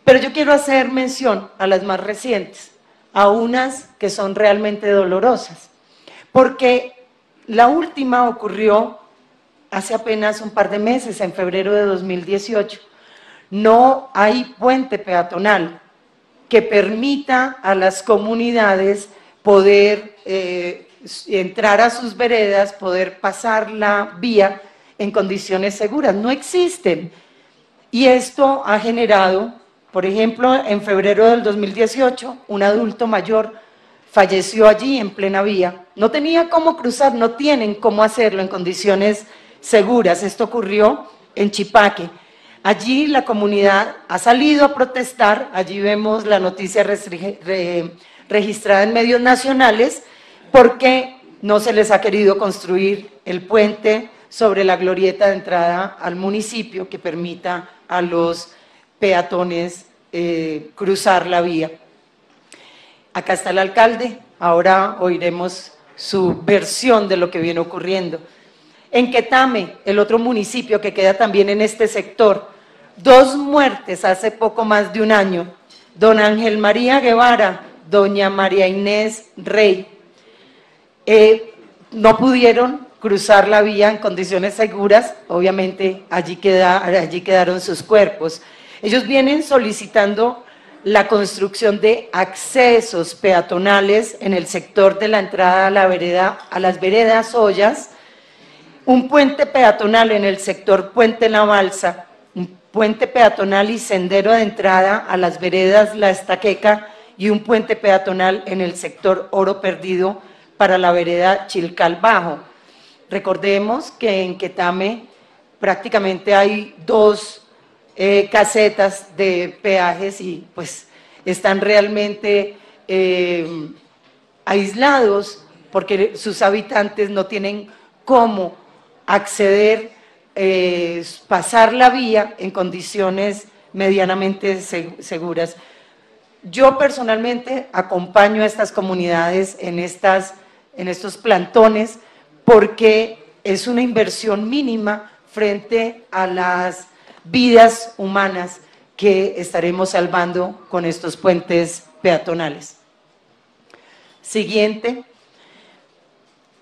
Pero yo quiero hacer mención a las más recientes, a unas que son realmente dolorosas, porque la última ocurrió hace apenas un par de meses, en febrero de 2018. No hay puente peatonal que permita a las comunidades poder entrar a sus veredas, poder pasar la vía en condiciones seguras. No existen. Y esto ha generado, por ejemplo, en febrero del 2018, un adulto mayor falleció allí en plena vía. No tenía cómo cruzar, no tienen cómo hacerlo en condiciones seguras. Esto ocurrió en Chipaque. Allí la comunidad ha salido a protestar, allí vemos la noticia registrada en medios nacionales, porque no se les ha querido construir el puente sobre la glorieta de entrada al municipio que permita a los peatones cruzar la vía. Acá está el alcalde, ahora oiremos su versión de lo que viene ocurriendo. En Quetame, el otro municipio que queda también en este sector, 2 muertes hace poco más de un año. Don Ángel María Guevara, doña María Inés Rey, no pudieron cruzar la vía en condiciones seguras, obviamente allí quedaron sus cuerpos. Ellos vienen solicitando la construcción de accesos peatonales en el sector de la entrada a las veredas Ollas, un puente peatonal en el sector Puente La Balsa, un puente peatonal y sendero de entrada a las veredas La Estaqueca y un puente peatonal en el sector Oro Perdido para la vereda Chilcal Bajo. Recordemos que en Quetame prácticamente hay 2 casetas de peajes y pues están realmente aislados porque sus habitantes no tienen cómo acceder, pasar la vía en condiciones medianamente seguras. Yo personalmente acompaño a estas comunidades en estos plantones porque es una inversión mínima frente a las vidas humanas que estaremos salvando con estos puentes peatonales. Siguiente.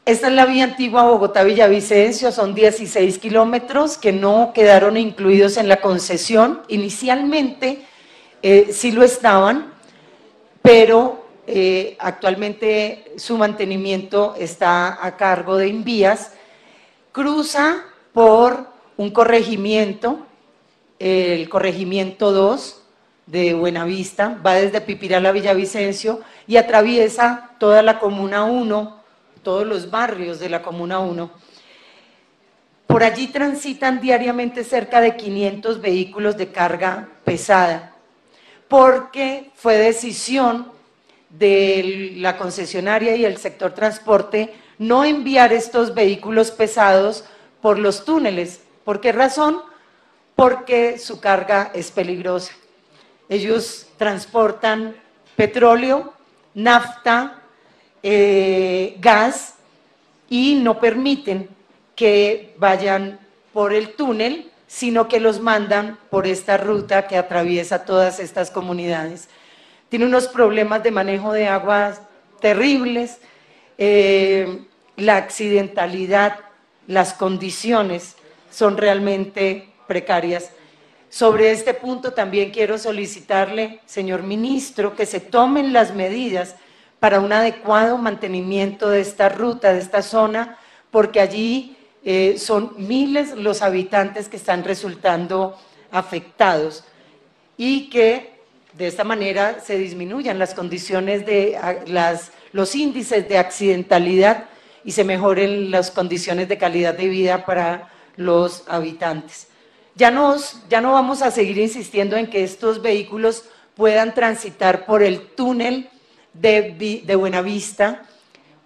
Esta es la vía antigua Bogotá-Villavicencio, son 16 kilómetros que no quedaron incluidos en la concesión. Inicialmente sí lo estaban, pero actualmente su mantenimiento está a cargo de Invías. Cruza por un corregimiento el corregimiento 2 de Buenavista, va desde Pipiral a Villavicencio y atraviesa toda la Comuna 1, todos los barrios de la Comuna 1. Por allí transitan diariamente cerca de 500 vehículos de carga pesada, porque fue decisión de la concesionaria y el sector transporte no enviar estos vehículos pesados por los túneles. ¿Por qué razón? Porque su carga es peligrosa. Ellos transportan petróleo, nafta, gas y no permiten que vayan por el túnel, sino que los mandan por esta ruta que atraviesa todas estas comunidades. Tiene unos problemas de manejo de aguas terribles, la accidentalidad, las condiciones son realmente precarias. Sobre este punto también quiero solicitarle, señor ministro, que se tomen las medidas para un adecuado mantenimiento de esta ruta, de esta zona, porque allí son miles los habitantes que están resultando afectados y que de esta manera se disminuyan las condiciones los índices de accidentalidad y se mejoren las condiciones de calidad de vida para los habitantes. Ya no vamos a seguir insistiendo en que estos vehículos puedan transitar por el túnel de Buenavista,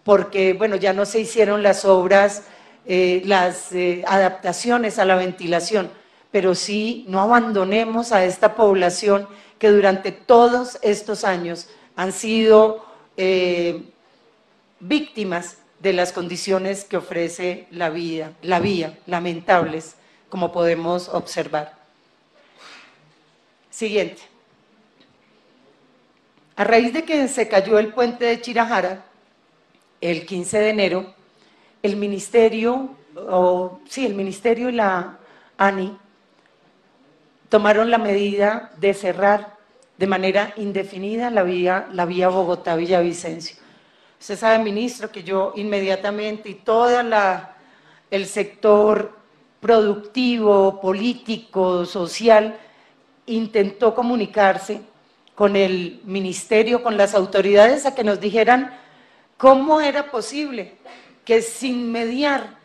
porque bueno, ya no se hicieron las obras, las adaptaciones a la ventilación, pero sí no abandonemos a esta población que durante todos estos años han sido víctimas de las condiciones que ofrece la vía, lamentables, como podemos observar. Siguiente. A raíz de que se cayó el puente de Chirajara, el 15 de enero, el ministerio y la ANI tomaron la medida de cerrar de manera indefinida la vía Bogotá-Villavicencio. Usted sabe, ministro, que yo inmediatamente y todo el sector productivo, político, social, intentó comunicarse con el ministerio, con las autoridades, a que nos dijeran cómo era posible que sin mediar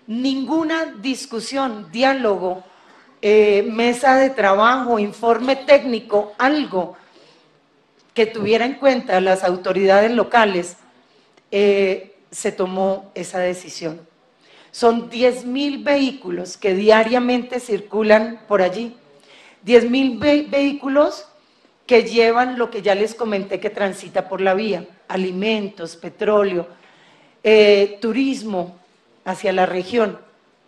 ninguna discusión, diálogo, mesa de trabajo, informe técnico, algo que tuviera en cuenta las autoridades locales, se tomó esa decisión. Son 10.000 vehículos que diariamente circulan por allí, 10.000 vehículos que llevan lo que ya les comenté que transita por la vía, alimentos, petróleo, turismo hacia la región,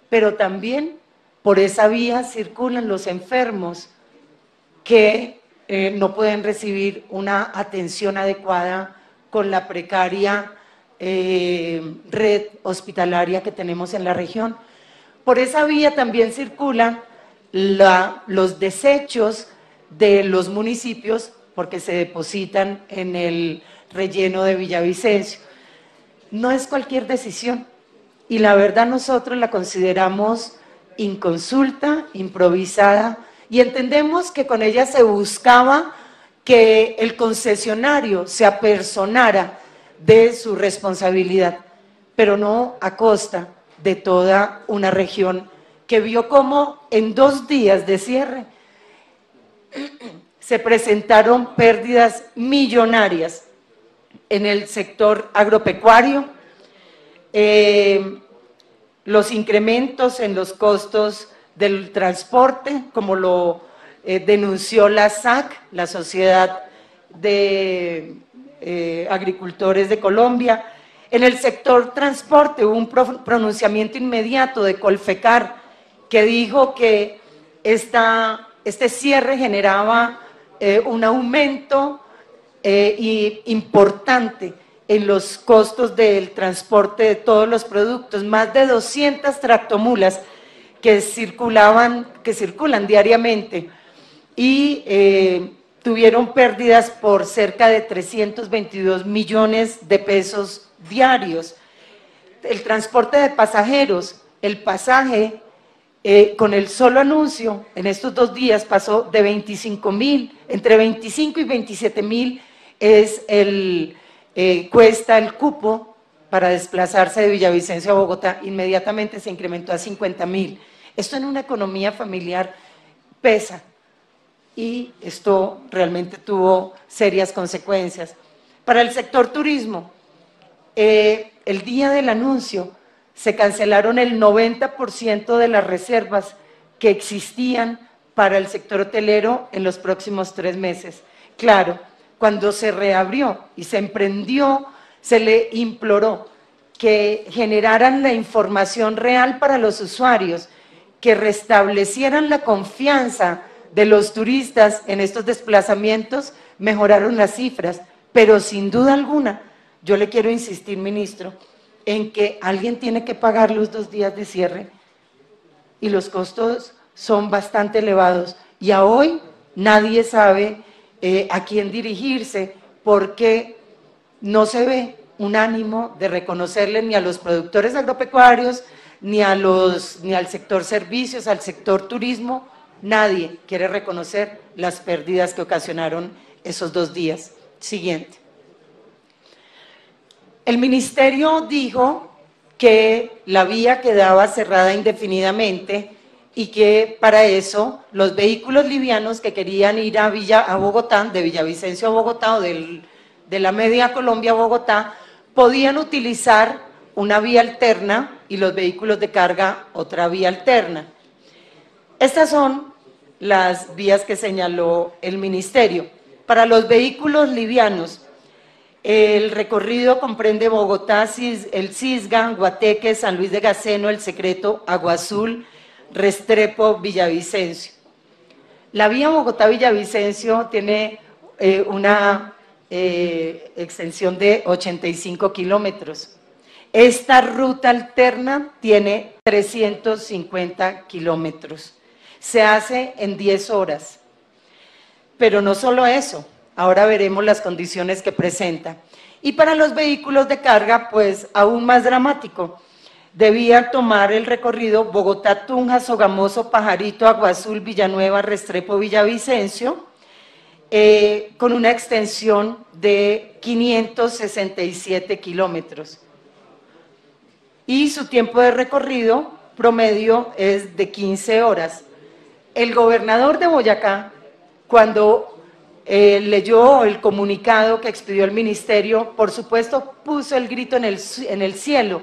pero también por esa vía circulan los enfermos que no pueden recibir una atención adecuada con la precaria red hospitalaria que tenemos en la región. Por esa vía también circulan los desechos de los municipios porque se depositan en el relleno de Villavicencio. No es cualquier decisión y la verdad nosotros la consideramos inconsulta, improvisada, y entendemos que con ella se buscaba que el concesionario se apersonara de su responsabilidad, pero no a costa de toda una región que vio cómo en 2 días de cierre se presentaron pérdidas millonarias en el sector agropecuario, los incrementos en los costos del transporte, como lo denunció la SAC, la Sociedad de Agricultores de Colombia. En el sector transporte hubo un pronunciamiento inmediato de Colfecar que dijo que este cierre generaba un aumento importante en los costos del transporte de todos los productos. Más de 200 tractomulas que circulan diariamente y tuvieron pérdidas por cerca de 322 millones de pesos diarios. El transporte de pasajeros, el pasaje con el solo anuncio, en estos 2 días pasó de 25.000, entre 25 y 27.000 es cuesta el cupo para desplazarse de Villavicencio a Bogotá, inmediatamente se incrementó a 50.000. Esto en una economía familiar pesa y esto realmente tuvo serias consecuencias. Para el sector turismo, el día del anuncio se cancelaron el 90% de las reservas que existían para el sector hotelero en los próximos 3 meses. Claro, cuando se reabrió y se emprendió, se le imploró que generaran la información real para los usuarios, que restablecieran la confianza de los turistas en estos desplazamientos, mejoraron las cifras, pero sin duda alguna, yo le quiero insistir, ministro, en que alguien tiene que pagar los 2 días de cierre y los costos son bastante elevados y a hoy nadie sabe a quién dirigirse porque no se ve un ánimo de reconocerle ni a los productores agropecuarios, ni al sector servicios, al sector turismo. Nadie quiere reconocer las pérdidas que ocasionaron esos 2 días. Siguiente. El ministerio dijo que la vía quedaba cerrada indefinidamente y que para eso los vehículos livianos que querían ir a Bogotá, de Villavicencio a Bogotá o de la Media Colombia a Bogotá, podían utilizar una vía alterna y los vehículos de carga otra vía alterna. Estas son las vías que señaló el ministerio. Para los vehículos livianos, el recorrido comprende Bogotá, el Cisga, Guateque, San Luis de Gaceno, El Secreto, Agua Azul, Restrepo, Villavicencio. La vía Bogotá-Villavicencio tiene una extensión de 85 kilómetros. Esta ruta alterna tiene 350 kilómetros. Se hace en 10 horas. Pero no solo eso, ahora veremos las condiciones que presenta. Y para los vehículos de carga, pues aún más dramático. Debía tomar el recorrido Bogotá, Tunja, Sogamoso, Pajarito, Agua Azul, Villanueva, Restrepo, Villavicencio, con una extensión de 567 kilómetros. Y su tiempo de recorrido promedio es de 15 horas. El gobernador de Boyacá, cuando leyó el comunicado que expidió el ministerio, por supuesto puso el grito en el cielo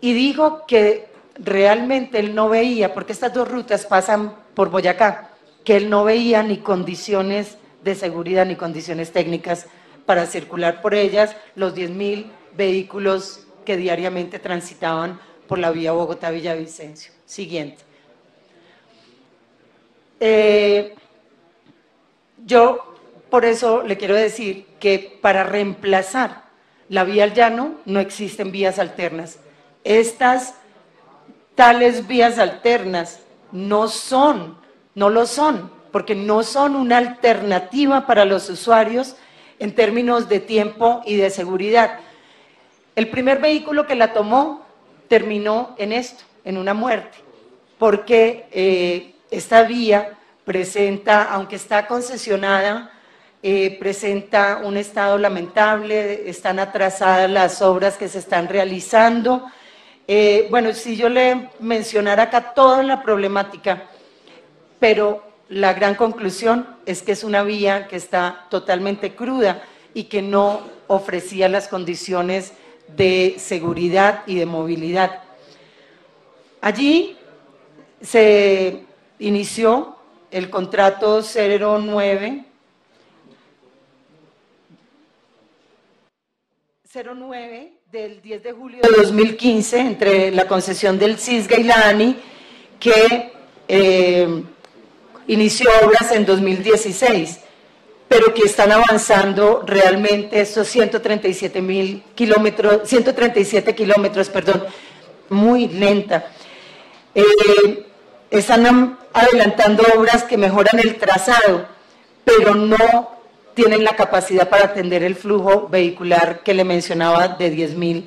y dijo que realmente él no veía, porque estas 2 rutas pasan por Boyacá, que él no veía ni condiciones de seguridad ni condiciones técnicas para circular por ellas los 10.000 vehículos que diariamente transitaban por la vía Bogotá-Villavicencio. Siguiente. Yo por eso le quiero decir que para reemplazar la vía al llano no existen vías alternas. Estas tales vías alternas no lo son, porque no son una alternativa para los usuarios en términos de tiempo y de seguridad. El primer vehículo que la tomó terminó en esto, en una muerte, porque esta vía presenta, aunque está concesionada, presenta un estado lamentable, están atrasadas las obras que se están realizando. Bueno, si yo le mencionara acá toda la problemática, pero la gran conclusión es que es una vía que está totalmente cruda y que no ofrecía las condiciones de seguridad y de movilidad. Allí se inició el contrato 09 del 10 de julio de 2015 entre la concesión del Cisga y la ANI, que inició obras en 2016, pero que están avanzando realmente estos 137 kilómetros, muy lenta. Están adelantando obras que mejoran el trazado, pero no tienen la capacidad para atender el flujo vehicular que le mencionaba de 10.000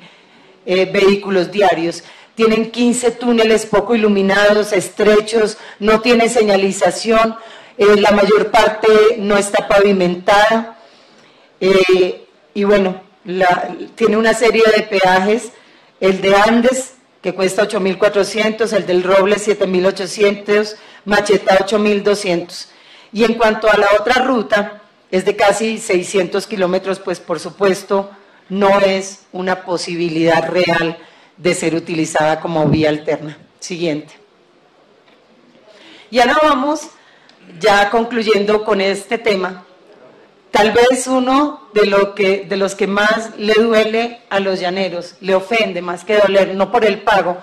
vehículos diarios. tienen 15 túneles poco iluminados, estrechos, no tiene señalización, la mayor parte no está pavimentada, y bueno, tiene una serie de peajes, el de Andes, que cuesta 8.400, el del Roble 7.800, Machetá 8.200. Y en cuanto a la otra ruta, es de casi 600 kilómetros, pues por supuesto no es una posibilidad real de ser utilizada como vía alterna. Siguiente. Y ahora vamos, ya concluyendo con este tema, tal vez uno de los que más le duele a los llaneros, le ofende más que doler, no por el pago,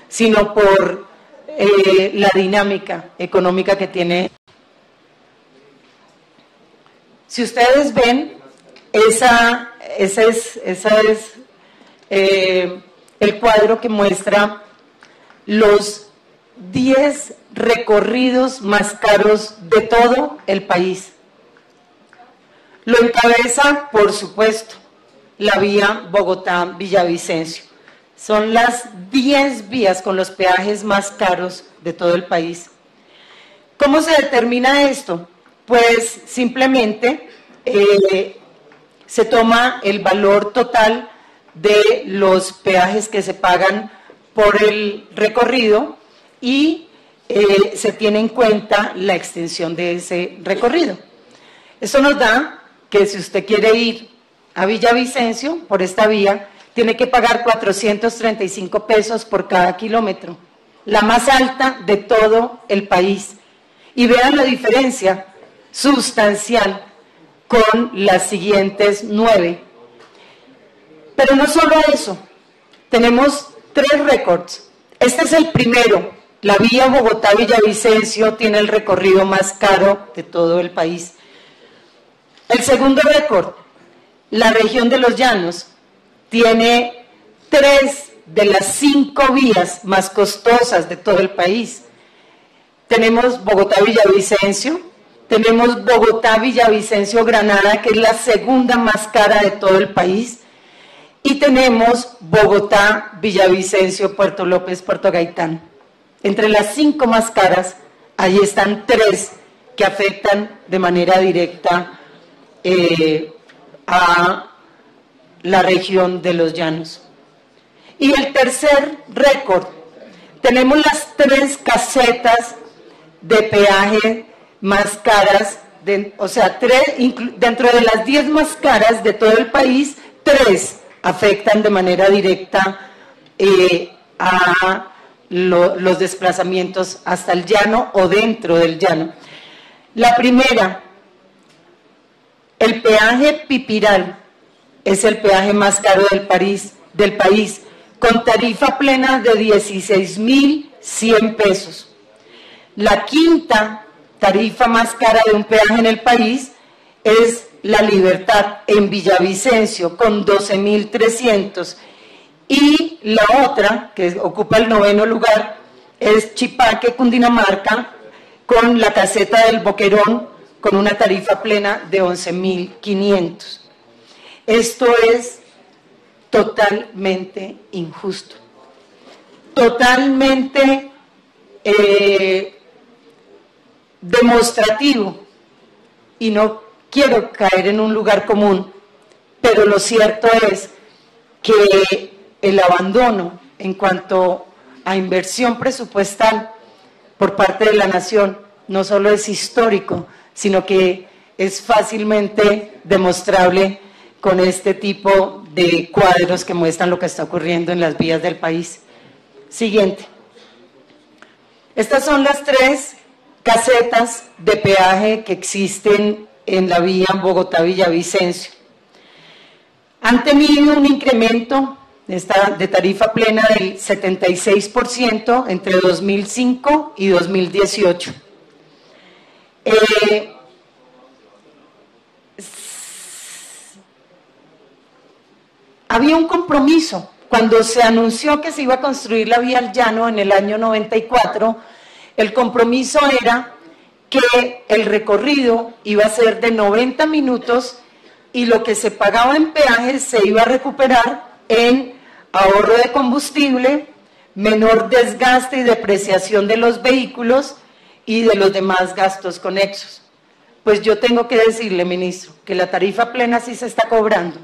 sino por la dinámica económica que tiene. Si ustedes ven, ese es el cuadro que muestra los 10 recorridos más caros de todo el país. Lo encabeza, por supuesto, la vía Bogotá-Villavicencio. Son las 10 vías con los peajes más caros de todo el país. ¿Cómo se determina esto? Pues simplemente se toma el valor total de los peajes que se pagan por el recorrido y se tiene en cuenta la extensión de ese recorrido. Esto nos da que si usted quiere ir a Villavicencio por esta vía, tiene que pagar 435 pesos por cada kilómetro, la más alta de todo el país. Y vean la diferencia sustancial con las siguientes 9. Pero no solo eso, tenemos 3 récords. Este es el primero. La vía Bogotá-Villavicencio tiene el recorrido más caro de todo el país. El segundo récord, la región de los Llanos, tiene 3 de las 5 vías más costosas de todo el país. Tenemos Bogotá-Villavicencio, tenemos Bogotá-Villavicencio-Granada, que es la segunda más cara de todo el país, y tenemos Bogotá-Villavicencio-Puerto López, Puerto Gaitán. Entre las 5 más caras, ahí están 3 que afectan de manera directa a la región de los Llanos. Y el tercer récord, tenemos las 3 casetas de peaje más caras, o sea, dentro de las 10 más caras de todo el país, 3 afectan de manera directa a los desplazamientos hasta el llano o dentro del llano. La primera, el peaje Pipiral, es el peaje más caro del país, con tarifa plena de 16.100 pesos. La quinta tarifa más cara de un peaje en el país es La Libertad en Villavicencio, con 12.300. Y la otra, que ocupa el 9º lugar, es Chipaque, Cundinamarca, con la caseta del Boquerón, con una tarifa plena de 11.500. Esto es totalmente injusto, totalmente demostrativo, y no quiero caer en un lugar común, pero lo cierto es que el abandono en cuanto a inversión presupuestal por parte de la nación no solo es histórico, sino que es fácilmente demostrable con este tipo de cuadros que muestran lo que está ocurriendo en las vías del país. Siguiente. Estas son las 3 casetas de peaje que existen en la vía Bogotá-Villavicencio. Han tenido un incremento de tarifa plena del 76% entre 2005 y 2018. Había un compromiso. Cuando se anunció que se iba a construir la vía al llano en el año 94, el compromiso era que el recorrido iba a ser de 90 minutos y lo que se pagaba en peajes se iba a recuperar en ahorro de combustible, menor desgaste y depreciación de los vehículos y de los demás gastos conexos. Pues yo tengo que decirle, ministro, que la tarifa plena sí se está cobrando,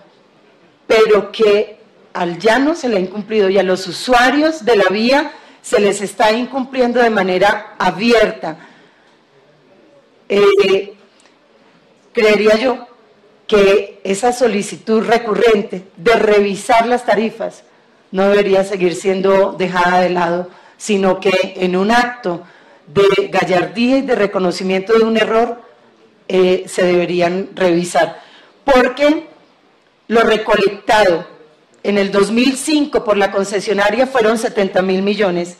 pero que al llano se le ha incumplido y a los usuarios de la vía se les está incumpliendo de manera abierta. Creería yo que esa solicitud recurrente de revisar las tarifas no debería seguir siendo dejada de lado, sino que en un acto de gallardía y de reconocimiento de un error se deberían revisar. Porque lo recolectado en el 2005 por la concesionaria fueron 70.000 millones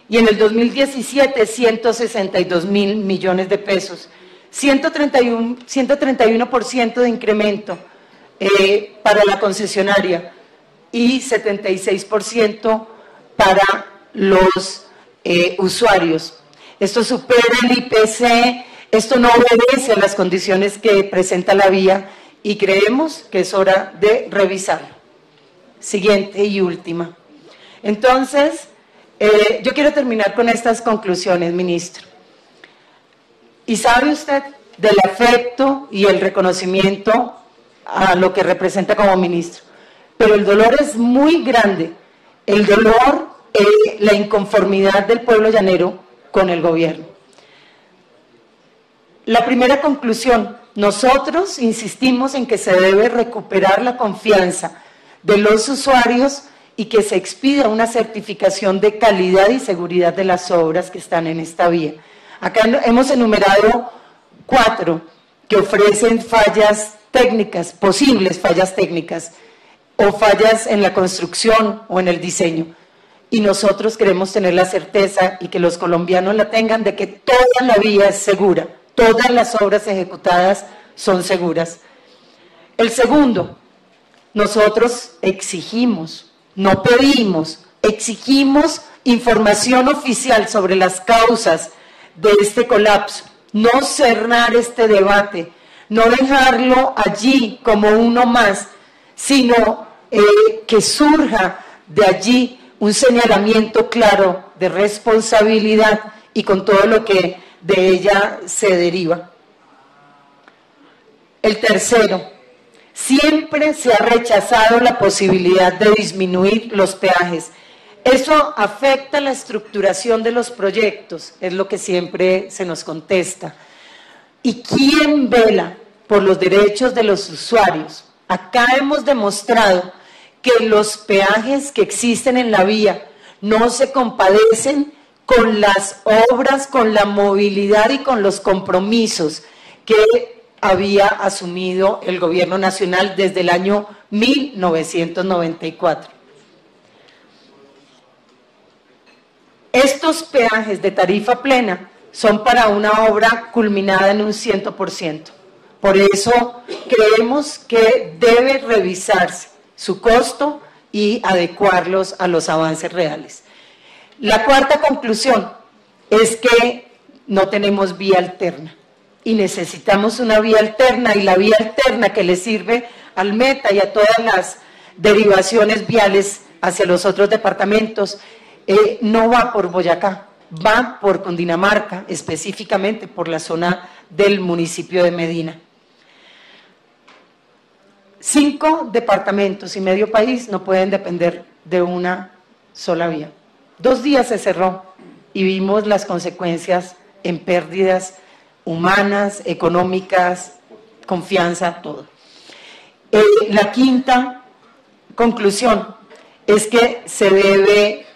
y en el 2017 162.000 millones de pesos. 131% de incremento para la concesionaria y 76% para los usuarios. Esto supera el IPC, esto no obedece a las condiciones que presenta la vía y creemos que es hora de revisarlo. Siguiente y última. Entonces, yo quiero terminar con estas conclusiones, ministro. Y sabe usted del afecto y el reconocimiento a lo que representa como ministro, pero el dolor es muy grande, el dolor, la inconformidad del pueblo llanero con el gobierno. La primera conclusión, nosotros insistimos en que se debe recuperar la confianza de los usuarios y que se expida una certificación de calidad y seguridad de las obras que están en esta vía. Acá hemos enumerado 4 que ofrecen fallas técnicas, posibles fallas técnicas, o fallas en la construcción o en el diseño. Y nosotros queremos tener la certeza y que los colombianos la tengan de que toda la vía es segura, todas las obras ejecutadas son seguras. El segundo, nosotros exigimos, no pedimos, exigimos información oficial sobre las causas de este colapso, no cerrar este debate, no dejarlo allí como uno más, sino que surja de allí un señalamiento claro de responsabilidad y con todo lo que de ella se deriva. El tercero, siempre se ha rechazado la posibilidad de disminuir los peajes. Eso afecta la estructuración de los proyectos, es lo que siempre se nos contesta. ¿Y quién vela por los derechos de los usuarios? Acá hemos demostrado que los peajes que existen en la vía no se compadecen con las obras, con la movilidad y con los compromisos que había asumido el gobierno nacional desde el año 1994. Estos peajes de tarifa plena son para una obra culminada en un 100%. Por eso creemos que debe revisarse su costo y adecuarlos a los avances reales. La cuarta conclusión es que no tenemos vía alterna y necesitamos una vía alterna, y la vía alterna que le sirve al Meta y a todas las derivaciones viales hacia los otros departamentos no va por Boyacá, va por Cundinamarca, específicamente por la zona del municipio de Medina. 5 departamentos y medio país no pueden depender de una sola vía. 2 días se cerró y vimos las consecuencias en pérdidas humanas, económicas, confianza, todo. La quinta conclusión es que se debe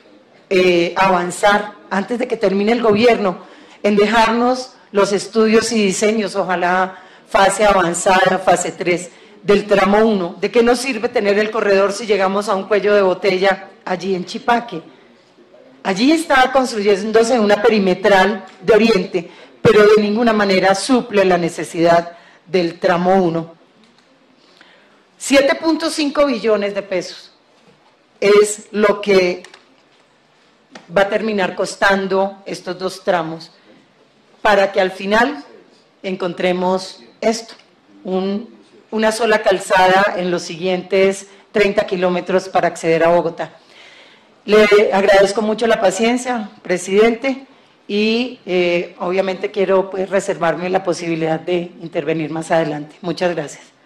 avanzar antes de que termine el gobierno en dejarnos los estudios y diseños, ojalá fase avanzada, fase 3, del tramo 1. ¿De qué nos sirve tener el corredor si llegamos a un cuello de botella allí en Chipaque? Allí está construyéndose una perimetral de oriente, pero de ninguna manera suple la necesidad del tramo 1. 7.5 billones de pesos es lo que va a terminar costando estos 2 tramos para que al final encontremos esto, una sola calzada en los siguientes 30 kilómetros para acceder a Bogotá. Le agradezco mucho la paciencia, presidente, y obviamente quiero pues, reservarme la posibilidad de intervenir más adelante. Muchas gracias.